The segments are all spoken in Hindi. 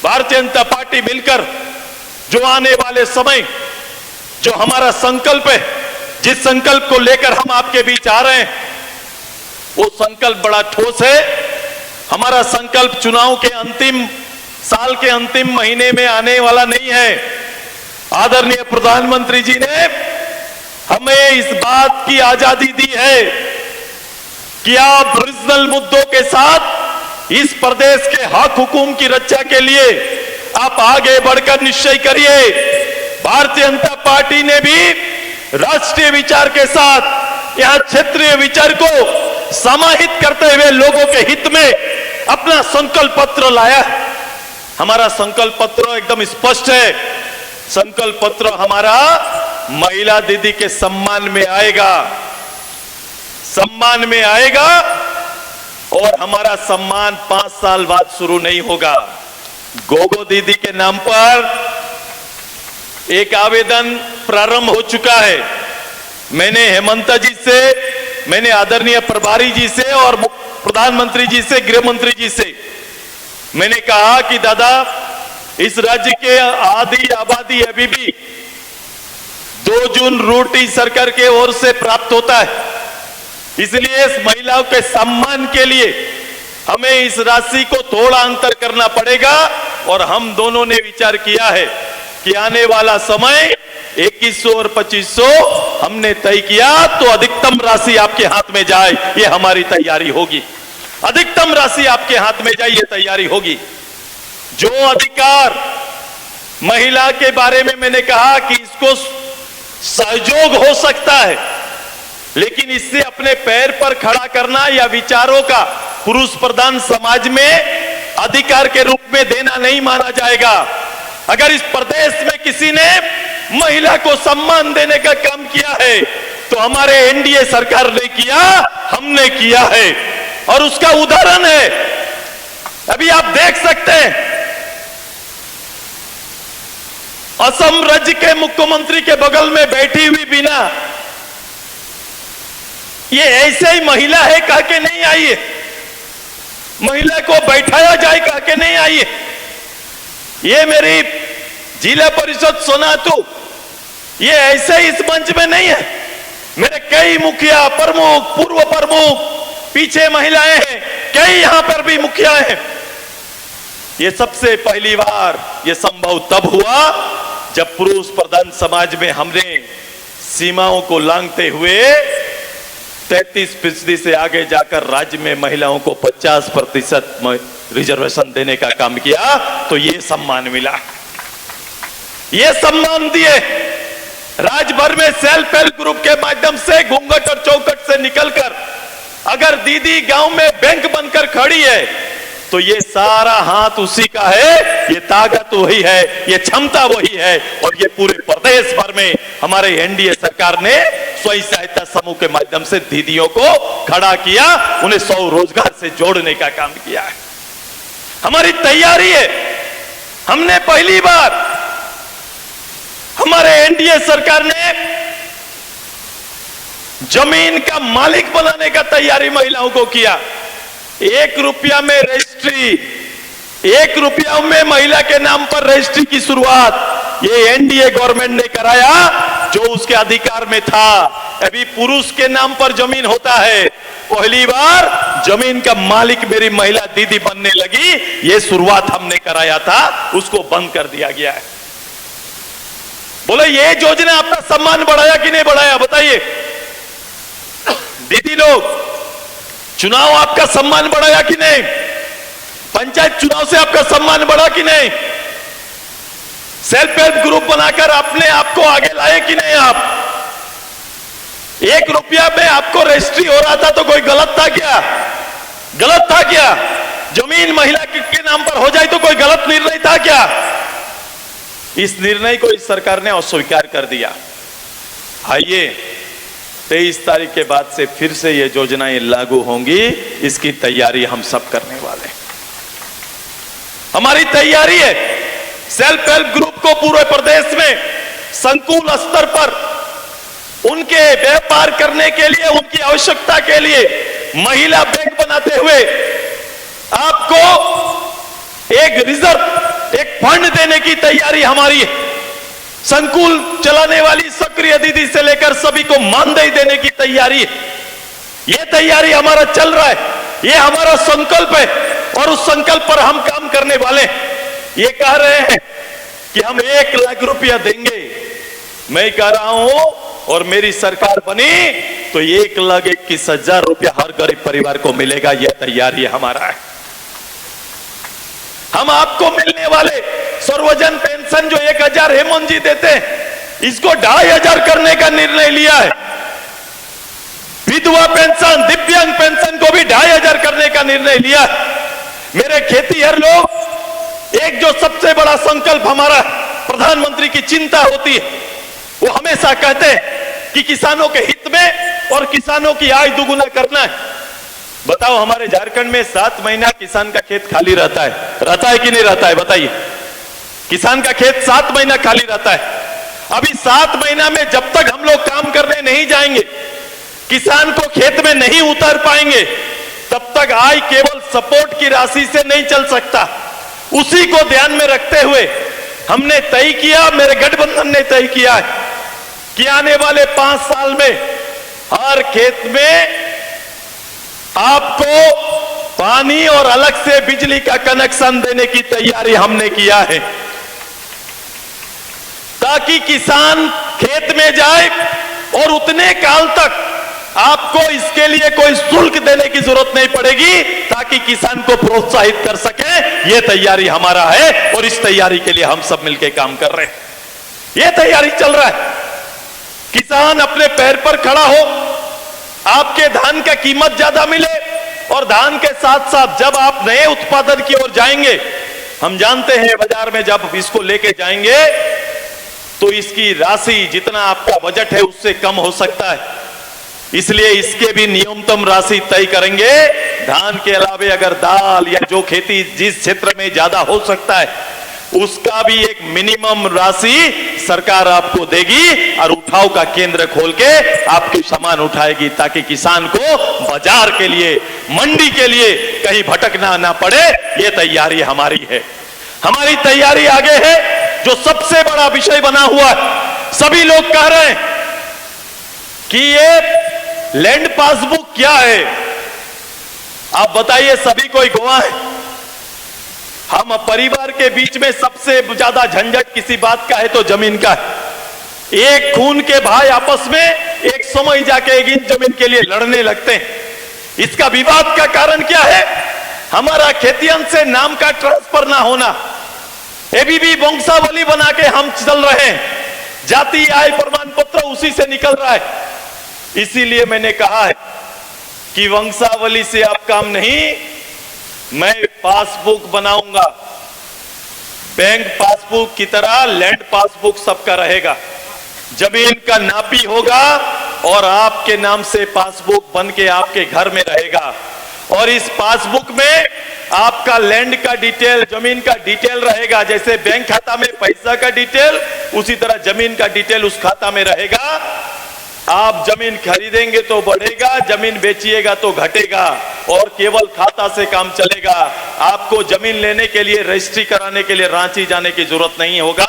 भारतीय जनता पार्टी मिलकर जो आने वाले समय जो हमारा संकल्प है, जिस संकल्प को लेकर हम आपके बीच आ रहे हैं, वो संकल्प बड़ा ठोस है। हमारा संकल्प चुनाव के अंतिम साल के अंतिम महीने में आने वाला नहीं है। आदरणीय प्रधानमंत्री जी ने हमें इस बात की आजादी दी है कि आप रीजनल मुद्दों के साथ इस प्रदेश के हक हुकूम की रक्षा के लिए आप आगे बढ़कर निश्चय करिए। भारतीय जनता पार्टी ने भी राष्ट्रीय विचार के साथ यहां क्षेत्रीय विचार को समाहित करते हुए लोगों के हित में अपना संकल्प पत्र लाया। हमारा संकल्प पत्र एकदम स्पष्ट है। संकल्प पत्र हमारा महिला दीदी के सम्मान में आएगा, सम्मान में आएगा, और हमारा सम्मान 5 साल बाद शुरू नहीं होगा। गोगो दीदी के नाम पर एक आवेदन प्रारंभ हो चुका है। मैंने हेमंत जी से, मैंने आदरणीय प्रभारी जी से और प्रधानमंत्री जी से, गृह मंत्री जी से मैंने कहा कि दादा, इस राज्य के आधी आबादी अभी भी 2 जून रोटी सरकार के ओर से प्राप्त होता है, इसलिए इस महिलाओं के सम्मान के लिए हमें इस राशि को थोड़ा अंतर करना पड़ेगा। और हम दोनों ने विचार किया है कि आने वाला समय 2100 और 2500 हमने तय किया, तो अधिकतम राशि आपके हाथ में जाए, ये हमारी तैयारी होगी। अधिकतम राशि आपके हाथ में जाए, ये तैयारी होगी। जो अधिकार महिला के बारे में मैंने कहा कि इसको सहयोग हो सकता है, लेकिन इससे अपने पैर पर खड़ा करना या विचारों का पुरुष प्रधान समाज में अधिकार के रूप में देना नहीं माना जाएगा। अगर इस प्रदेश में किसी ने महिला को सम्मान देने का काम किया है तो हमारे एनडीए सरकार ने किया, हमने किया है, और उसका उदाहरण है। अभी आप देख सकते हैं, असम राज्य के मुख्यमंत्री के बगल में बैठी हुई बीना, ये ऐसे ही महिला है कह के नहीं आई है, महिला को बैठाया जाए कह के नहीं आई है। ये मेरी जिला परिषद सोनातू, ये ऐसे ही इस मंच में नहीं है। मेरे कई मुखिया, प्रमुख, पूर्व प्रमुख, पीछे महिलाएं हैं, कई यहां पर भी मुखिया हैं। ये सबसे पहली बार ये संभव तब हुआ जब पुरुष प्रधान समाज में हमने सीमाओं को लांघते हुए 33% से आगे जाकर राज्य में महिलाओं को 50% रिजर्वेशन देने का काम किया, तो ये सम्मान मिला। ये सम्मान दिए राज्य भर में सेल्फ हेल्प ग्रुप के माध्यम से घूंघट और चौखट से निकलकर अगर दीदी गांव में बैंक बनकर खड़ी है तो ये सारा हाथ उसी का है, ये ताकत वही है, ये क्षमता वही है। और ये पूरे प्रदेश भर में हमारे एनडीए सरकार ने स्वयं सहायता समूह के माध्यम से दीदियों को खड़ा किया, उन्हें 100 रोजगार से जोड़ने का काम किया है। हमारी तैयारी है। हमने पहली बार हमारे एनडीए सरकार ने जमीन का मालिक बनाने का तैयारी महिलाओं को किया। 1 रुपया में रजिस्ट्री, 1 रुपया में महिला के नाम पर रजिस्ट्री की शुरुआत ये एनडीए गवर्नमेंट ने कराया, जो उसके अधिकार में था। अभी पुरुष के नाम पर जमीन होता है, पहली बार जमीन का मालिक मेरी महिला दीदी बनने लगी। ये शुरुआत हमने कराया था, उसको बंद कर दिया गया है। बोले ये योजना आपका सम्मान बढ़ाया कि नहीं बढ़ाया, बताइए दीदी लोग। चुनाव आपका सम्मान बढ़ाया कि नहीं? पंचायत चुनाव से आपका सम्मान बढ़ा कि नहीं? सेल्फ हेल्प ग्रुप बनाकर अपने आप को आगे लाए कि नहीं? आप 1 रुपया में आपको रजिस्ट्री हो रहा था तो कोई गलत था क्या? गलत था क्या? जमीन महिला के नाम पर हो जाए तो कोई गलत निर्णय था क्या? इस निर्णय को इस सरकार ने अस्वीकार कर दिया। आइए 23 तारीख के बाद से फिर से ये योजनाएं लागू होंगी, इसकी तैयारी हम सब करने वाले हैं। हमारी तैयारी है सेल्फ हेल्प ग्रुप को पूरे प्रदेश में संकुल स्तर पर उनके व्यापार करने के लिए, उनकी आवश्यकता के लिए महिला बैंक बनाते हुए आपको एक रिजर्व एक फंड देने की तैयारी हमारी है। संकुल चलाने वाली सक्रिय दीदी से लेकर सभी को मानदेय देने की तैयारी है। यह तैयारी हमारा चल रहा है, यह हमारा संकल्प है और उस संकल्प पर हम काम करने वाले ये कह रहे हैं कि हम 1 लाख रुपया देंगे। मैं कह रहा हूं और मेरी सरकार बनी तो 1,21,000 रुपया हर गरीब परिवार को मिलेगा। यह तैयारी हमारा है। हम आपको मिलने वाले सर्वजन पेंशन जो 1,000 हेमंत जी देते हैं, इसको 2,500 करने का निर्णय लिया है। विधवा पेंशन, दिव्यांग पेंशन को भी 2,500 करने का निर्णय लिया है। मेरे खेतीहर लोग, एक जो सबसे बड़ा संकल्प हमारा प्रधानमंत्री की चिंता होती है, वो हमेशा कहते हैं कि किसानों के हित में और किसानों की आय दुगुना करना है। बताओ, हमारे झारखंड में 7 महीना किसान का खेत खाली रहता है कि नहीं रहता है? बताइए, किसान का खेत 7 महीना खाली रहता है। अभी 7 महीना में जब तक हम लोग काम करने नहीं जाएंगे, किसान को खेत में नहीं उतार पाएंगे, तब तक आय केवल सपोर्ट की राशि से नहीं चल सकता। उसी को ध्यान में रखते हुए हमने तय किया, मेरे गठबंधन ने तय किया है कि आने वाले 5 साल में हर खेत में आपको पानी और अलग से बिजली का कनेक्शन देने की तैयारी हमने किया है, ताकि किसान खेत में जाए और उतने काल तक आपको इसके लिए कोई शुल्क देने की जरूरत नहीं पड़ेगी, ताकि किसान को प्रोत्साहित कर सके। यह तैयारी हमारा है और इस तैयारी के लिए हम सब मिलकर काम कर रहे हैं। यह तैयारी चल रहा है, किसान अपने पैर पर खड़ा हो, आपके धान का कीमत ज्यादा मिले और धान के साथ साथ जब आप नए उत्पादन की ओर जाएंगे, हम जानते हैं बाजार में जब इसको लेके जाएंगे तो इसकी राशि जितना आपका बजट है उससे कम हो सकता है। इसलिए इसके भी न्यूनतम राशि तय करेंगे। धान के अलावे अगर दाल या जो खेती जिस क्षेत्र में ज्यादा हो सकता है, उसका भी एक मिनिमम राशि सरकार आपको देगी और उठाव का केंद्र खोल के आपके सामान उठाएगी, ताकि किसान को बाजार के लिए, मंडी के लिए कहीं भटकना ना पड़े। ये तैयारी हमारी है। हमारी तैयारी आगे है। जो सबसे बड़ा विषय बना हुआ है, सभी लोग कह रहे हैं कि ये लैंड पासबुक क्या है। आप बताइए, सभी कोई गवाह है। हम परिवार के बीच में सबसे ज्यादा झंझट किसी बात का है तो जमीन का है। एक खून के भाई आपस में एक समय जाके एक इंच जमीन के लिए लड़ने लगते हैं। इसका विवाद का कारण क्या है? हमारा खेतियन से नाम का ट्रांसफर ना होना। एबीबी वंशावली बना के हम चल रहे हैं, जाति आय प्रमाण पत्र उसी से निकल रहा है। इसीलिए मैंने कहा है कि वंशावली से अब काम नहीं, मैं पासबुक बनाऊंगा। बैंक पासबुक की तरह लैंड पासबुक सबका रहेगा। जमीन का नापी होगा और आपके नाम से पासबुक बन के आपके घर में रहेगा। और इस पासबुक में आपका लैंड का डिटेल, जमीन का डिटेल रहेगा। जैसे बैंक खाता में पैसा का डिटेल, उसी तरह जमीन का डिटेल उस खाता में रहेगा। आप जमीन खरीदेंगे तो बढ़ेगा, जमीन बेचिएगा तो घटेगा और केवल खाता से काम चलेगा। आपको जमीन लेने के लिए, रजिस्ट्री कराने के लिए रांची जाने की जरूरत नहीं होगा।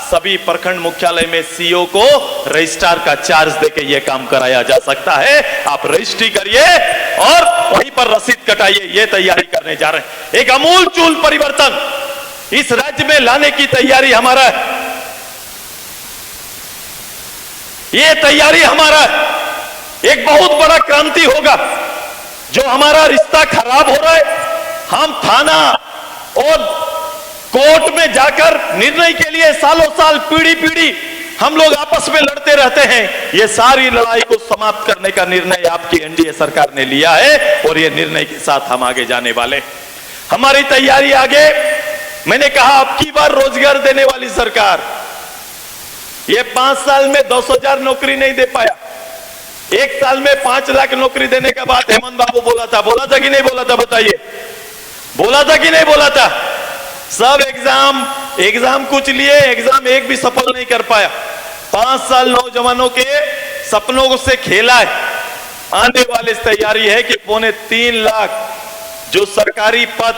सभी प्रखंड मुख्यालय में सीओ को रजिस्ट्रार का चार्ज देके यह काम कराया जा सकता है। आप रजिस्ट्री करिए और वहीं पर रसीद कटाइए। यह तैयारी करने जा रहे हैं। एक अमूल चूल परिवर्तन इस राज्य में लाने की तैयारी हमारा है। ये तैयारी हमारा है। एक बहुत बड़ा क्रांति होगा। जो हमारा रिश्ता खराब हो रहा है, हम थाना और कोर्ट में जाकर निर्णय के लिए सालों साल, पीढ़ी पीढ़ी हम लोग आपस में लड़ते रहते हैं। ये सारी लड़ाई को समाप्त करने का निर्णय आपकी एनडीए सरकार ने लिया है और ये निर्णय के साथ हम आगे जाने वाले। हमारी तैयारी आगे, मैंने कहा अब की बार रोजगार देने वाली सरकार। ये 5 साल में 10,000 नौकरी नहीं दे पाया। 1 साल में 5 लाख नौकरी देने का बात हेमंत बाबू बोला था कि नहीं बोला था? बताइए, बोला था कि नहीं बोला था? सब एग्जाम कुछ लिए, एग्जाम एक भी सफल नहीं कर पाया। 5 साल नौजवानों के सपनों से खेला है। आने वाली तैयारी है कि 3.25 लाख जो सरकारी पद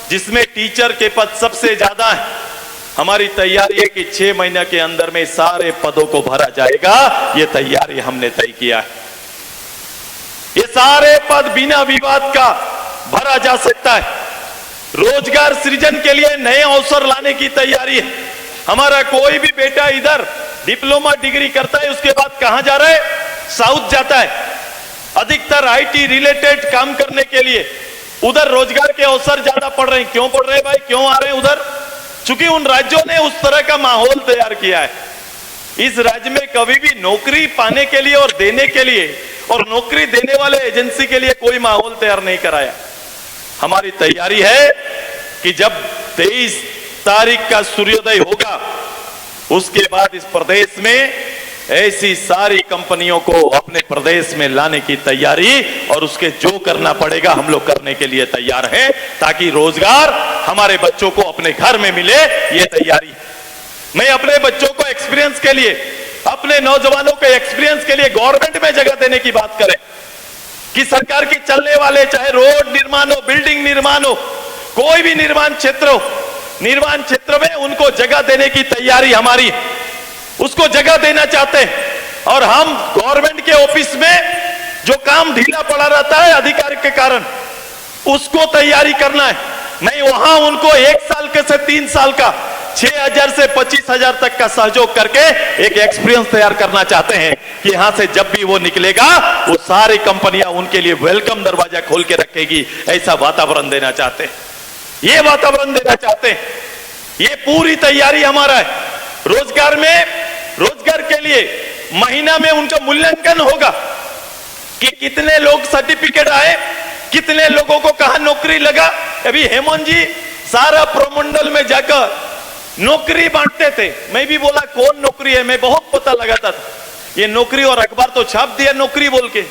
जिसमें टीचर के पद सबसे ज्यादा है। हमारी तैयारी है कि 6 महीने के अंदर में सारे पदों को भरा जाएगा। ये तैयारी हमने तय किया है। ये सारे पद बिना विवाद का भरा जा सकता है। रोजगार सृजन के लिए नए अवसर लाने की तैयारी है। हमारा कोई भी बेटा इधर डिप्लोमा डिग्री करता है, उसके बाद कहां जा रहा है? साउथ जाता है। अधिकतर आईटी रिलेटेड काम करने के लिए उधर रोजगार के अवसर ज्यादा पड़ रहे हैं। क्यों पड़ रहे हैं भाई, क्यों आ रहे हैं उधर? चूंकि उन राज्यों ने उस तरह का माहौल तैयार किया है। इस राज्य में कभी भी नौकरी पाने के लिए और देने के लिए और नौकरी देने वाले एजेंसी के लिए कोई माहौल तैयार नहीं कराया। हमारी तैयारी है कि जब 23 तारीख का सूर्योदय होगा, उसके बाद इस प्रदेश में ऐसी सारी कंपनियों को अपने प्रदेश में लाने की तैयारी और उसके जो करना पड़ेगा हम लोग करने के लिए तैयार हैं, ताकि रोजगार हमारे बच्चों को अपने घर में मिले। ये तैयारी है। मैं अपने बच्चों को एक्सपीरियंस के लिए, अपने नौजवानों के एक्सपीरियंस के लिए गवर्नमेंट में जगह देने की बात करें कि सरकार की चलने वाले, चाहे रोड निर्माण हो, बिल्डिंग निर्माण हो, कोई भी निर्माण क्षेत्र हो, निर्माण क्षेत्र में उनको जगह देने की तैयारी हमारी, उसको जगह देना चाहते हैं। और हम गवर्नमेंट के ऑफिस में जो काम ढीला पड़ा रहता है अधिकारी के कारण, उसको तैयारी करना है। नहीं, वहां उनको 1 साल के से 3 साल का 6,000 से 25,000 तक का सहयोग करके एक एक्सपीरियंस तैयार करना चाहते हैं कि यहां से जब भी वो निकलेगा वो सारी कंपनियां उनके लिए वेलकम दरवाजा खोल के रखेगी। ऐसा वातावरण देना चाहते हैं, ये वातावरण देना चाहते हैं। ये पूरी तैयारी हमारा है। रोजगार के लिए महीना में उनका मूल्यांकन होगा कि कितने लोग सर्टिफिकेट आए, कितने लोगों को कहां नौकरी लगा। अभी हेमंत जी सारा प्रमंडल में जाकर नौकरी बांटते थे। मैं भी बोला कौन नौकरी है, मैं बहुत पता लगाता था ये नौकरी, और अखबार तो छाप दिया नौकरी बोल के,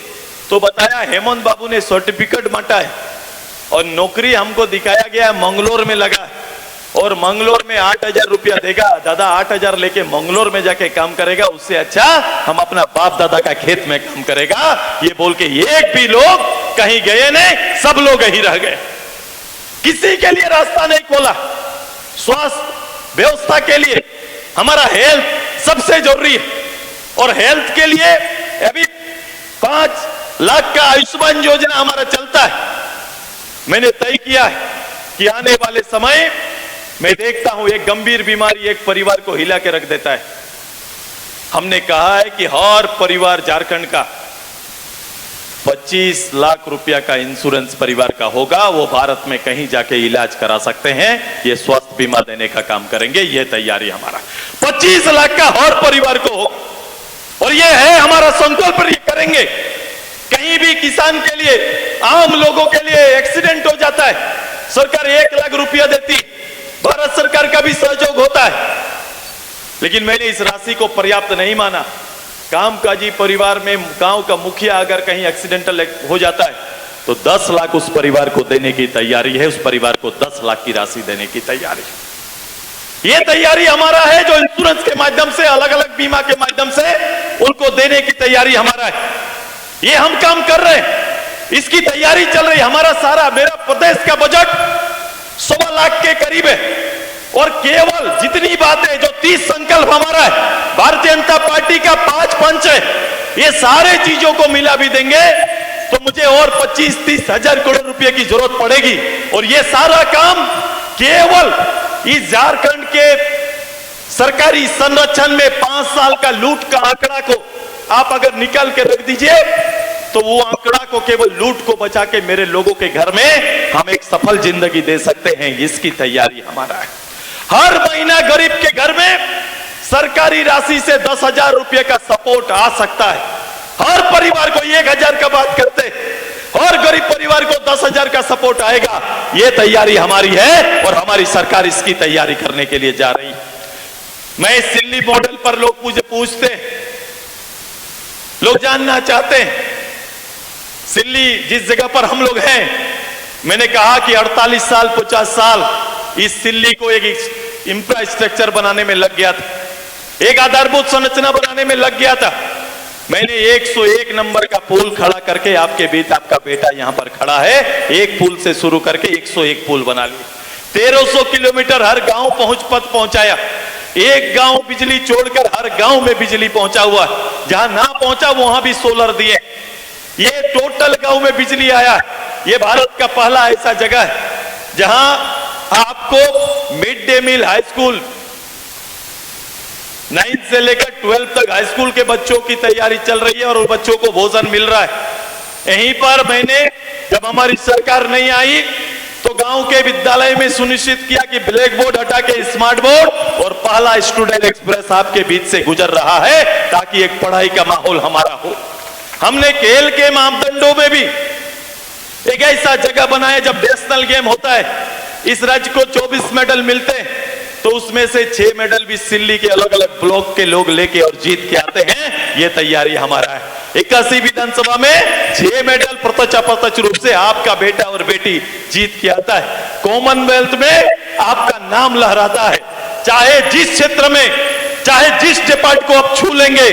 तो बताया हेमंत बाबू ने सर्टिफिकेट बांटा है और नौकरी हमको दिखाया गया मंगलोर में लगा है और मंगलोर में 8,000 रुपया देगा। दादा 8,000 लेके मंगलोर में जाके काम करेगा, उससे अच्छा हम अपना बाप दादा का खेत में काम करेगा। ये बोल के एक भी लोग कहीं गए नहीं, सब लोग यहीं रह गए। किसी के लिए रास्ता नहीं खोला। स्वास्थ्य व्यवस्था के लिए हमारा हेल्थ सबसे जरूरी है और हेल्थ के लिए अभी 5 लाख का आयुष्मान योजना हमारा चलता है। मैंने तय किया है कि आने वाले समय मैं देखता हूं एक गंभीर बीमारी एक परिवार को हिला के रख देता है। हमने कहा है कि हर परिवार झारखंड का 25 लाख रुपया का इंश्योरेंस परिवार का होगा, वो भारत में कहीं जाके इलाज करा सकते हैं। ये स्वास्थ्य बीमा देने का काम करेंगे, ये तैयारी हमारा 25 लाख का हर परिवार को हो और ये है हमारा संकल्प। ये करेंगे। कहीं भी किसान के लिए, आम लोगों के लिए एक्सीडेंट हो जाता है, सरकार 1 लाख रुपया देती, भारत सरकार का भी सहयोग होता है, लेकिन मैंने इस राशि को पर्याप्त नहीं माना। कामकाजी परिवार में गांव का मुखिया अगर कहीं एक्सीडेंटल हो जाता है तो 10 लाख उस परिवार को देने की तैयारी है। उस परिवार को 10 लाख की राशि देने की तैयारी है। ये तैयारी हमारा है, जो इंश्योरेंस के माध्यम से, अलग अलग बीमा के माध्यम से उनको देने की तैयारी हमारा है। ये हम काम कर रहे हैं, इसकी तैयारी चल रही है। हमारा सारा, मेरा प्रदेश का बजट 1.25 लाख के करीब है और केवल जितनी बातें, जो 30 संकल्प हमारा है, भारतीय जनता पार्टी का 5 पंच है, ये सारे चीजों को मिला भी देंगे तो मुझे और 25-30 हजार करोड़ रुपए की जरूरत पड़ेगी। और ये सारा काम केवल इस झारखंड के सरकारी संरक्षण में 5 साल का लूट का आंकड़ा को आप अगर निकाल के रख दीजिए तो वो आंकड़ा को, केवल लूट को बचा के मेरे लोगों के घर में हम एक सफल जिंदगी दे सकते हैं। इसकी तैयारी हमारा है। हर महीना गरीब के घर में सरकारी राशि से 10,000 रुपए का सपोर्ट आ सकता है। हर परिवार को 1,000 का बात करते, और गरीब परिवार को 10,000 का सपोर्ट आएगा। ये तैयारी हमारी है और हमारी सरकार इसकी तैयारी करने के लिए जा रही है। मैं सिल्ली मॉडल पर लोग मुझे पूछते, लोग जानना चाहते हैं सिल्ली जिस जगह पर हम लोग हैं, मैंने कहा कि 48 साल 50 साल इस सिल्ली को एक इंफ्रास्ट्रक्चर बनाने में लग गया था, एक आधारभूत संरचना बनाने में लग गया था। मैंने 101 नंबर का पुल खड़ा करके, आपके बीच आपका बेटा यहां पर खड़ा है, एक पुल से शुरू करके 101 पुल बना लिए। 1300 किलोमीटर हर गांव पहुंचाया। एक गांव बिजली छोड़कर हर गांव में बिजली पहुंचा हुआ है। जहां ना पहुंचा वहां भी सोलर दिए। ये टोटल गांव में बिजली आया। ये भारत का पहला ऐसा जगह है जहां आपको mid day meal high school 9 से लेकर 12 तक हाई स्कूल के बच्चों की तैयारी चल रही है और उन बच्चों को भोजन मिल रहा है। यहीं पर मैंने जब हमारी सरकार नहीं आई तो गांव के विद्यालय में सुनिश्चित किया कि ब्लैक बोर्ड हटा के स्मार्ट बोर्ड और पहला स्टूडेंट एक्सप्रेस आपके बीच से गुजर रहा है ताकि एक पढ़ाई का माहौल हमारा हो। हमने खेल के मापदंडों में भी एक ऐसा जगह बनाया जब नेशनल गेम होता है, इस राज्य को 24 मेडल मिलते हैं तो उसमें से 6 मेडल भी सिल्ली के अलग अलग ब्लॉक के लोग लेके और जीत के आते हैं। ये तैयारी हमारा है। 81 विधानसभा में 6 मेडल प्रत्यक्ष रूप से आपका बेटा और बेटी जीत के आता है। कॉमनवेल्थ में आपका नाम लहराता है। चाहे जिस क्षेत्र में, चाहे जिस डिपार्ट को आप छू लेंगे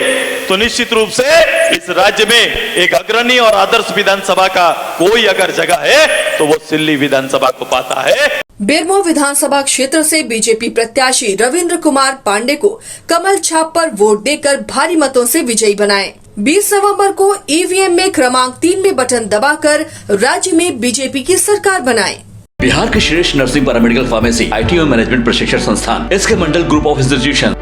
तो निश्चित रूप से इस राज्य में एक अग्रणी और आदर्श विधानसभा का कोई अगर जगह है तो वो सिल्ली विधानसभा को पाता है। बेरमो विधानसभा क्षेत्र से बीजेपी प्रत्याशी रविंद्र कुमार पांडे को कमल छाप पर वोट देकर भारी मतों से विजयी बनाएं। 20 नवंबर को ईवीएम में क्रमांक 3 में बटन दबाकर राज्य में बीजेपी की सरकार बनाएं। बिहार के श्रेष्ठ nursing paramedical pharmacy ITO management प्रशिक्षण संस्थान SK Mandal group of institution